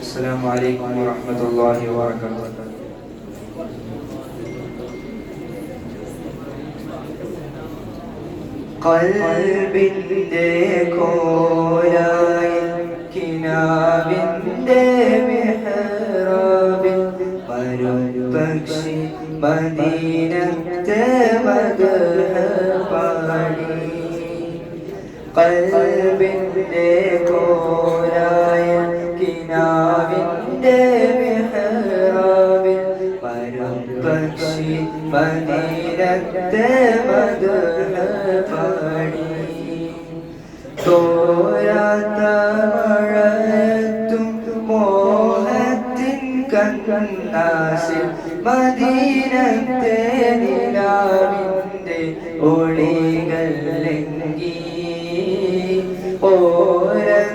السلام عليكم ورحمة الله وبركاته. قلبിന്റെ കോലായിൽ കിനാവിന്റെ മിഹ്റാബിൽ വരും പക്ഷി മദീനത്തെ മദ്ഹ് പാടി. قلبിന്റെ കോലായിൽ കിനാവിന്റെ മിഹ്റാബിൽ വരും പക്ഷി മദീനത്തെ മദ്ഹ് പാടി. തോരാത്ത മഴയത്തും മോഹത്തിൻ കണ്ണാശിൽ മദീനത്തെ നിലാവിന്റെ ഒളികൾ ലംഘി. ഓരത്തോടൊഴുകണ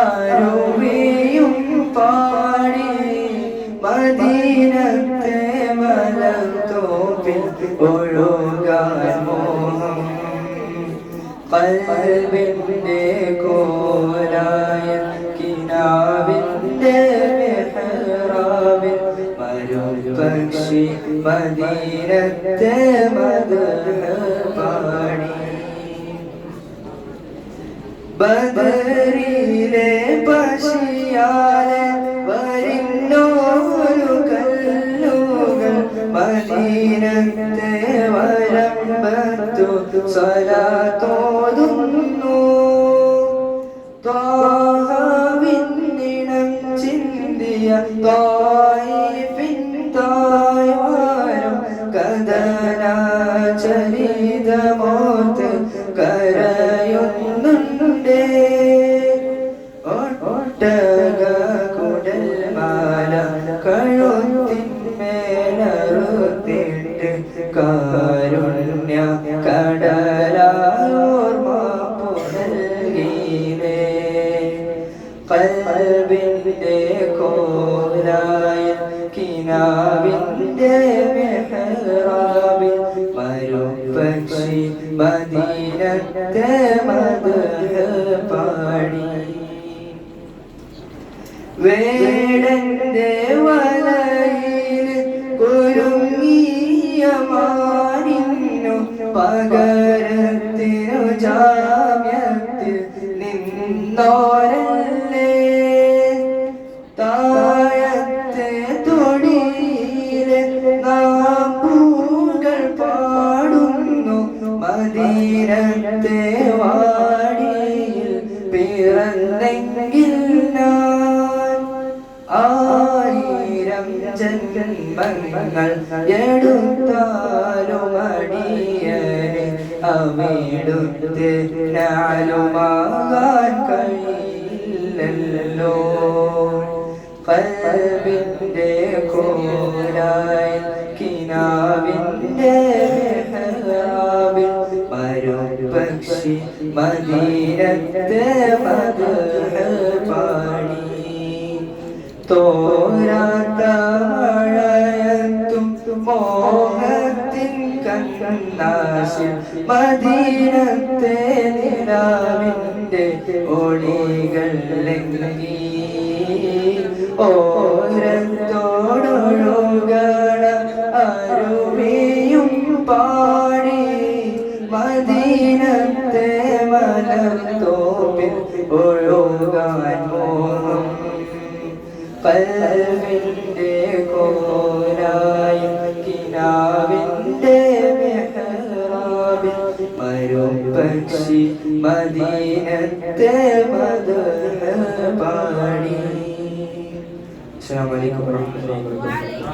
അരുവിയും പാടി മദീനത്തെ മലർത്തോപ്പിൽ ഒഴുകാൻ മോഹം. ഖൽബിന്റെ കോലായ കിനാവിന്റെ മിഹ്റാബിൽ വരും പക്ഷി മദീനത്തെ മദ്ഹ് പാടി. ബദറിലെ പശിയാലെ വരുന്നോരു കല്ലുകൾ മദീനത്തെ വരമ്പത്തു സ്വലാത്തോതുന്നു. ത്വാഹവിന്നിണം ചിന്തിയ ത്വായിഫിൻ തായ്വാരം കഥനാചരിതമോർത്ത് കരയുന്നുണ്ടേ. ഒട്ടക കുടൽമാല കഴുത്തിന്മേലറുത്തിട്ട് കാരുണ്യ കടലായോർമ്മ പുനൽകീലേ. ഖൽബിന്റെ കോലായ കിനാവിന്റെ മിഹ്റാബിൽ വരും പക്ഷി മദീനത്തെ മദ്ഹ് പാടി. വേടന്റെ വലയിൽ കുരുങ്ങിയ മാനിന്നു പകരത്തിനു ജാമ്യത്തിൽ നിന്നോരല്ലേ. താഴത്തെ തൊടിയിലെ നാമ്പൂകൾ പാടുന്നു മദീനത്തെ വാടിയിൽ പിറന്നെങ്കിൽ ഞാൻ. ആയിരം ജന്മങ്ങൾ എടുത്താലും അടിയനെ അവിടുത്തെ നാലുമാകാൻ കഴിയില്ലല്ലോ. ഖൽബിന്റെ കോലായ കിനാവിന്റെ മിഹ്റാബിൽ വരും പക്ഷി മദീനത്തെ മദ്ഹ് പാടി. തോരാത്ത മഴയത്തും മോഹത്തിൻ കണ്ണാശിൽ മദീനത്തെ നിലാവിന്റെ ഒളികൾ ലംഘി. ഓരത്തോടൊഴുകണ അരുവിയും പാടി മദീനത്തെ മലർത്തോപ്പിൽ ഒഴുകാൻ മോഹം. ഖൽബിന്റെ കോലായ കിനാവിന്റെ മിഹ്റാബിൽ വരും പക്ഷി മദീനത്തെ മദ്ഹ് പാടി. അസ്സലാമു അലൈക്കും വറഹ്മത്തുള്ളാഹി വബറകാതുഹു.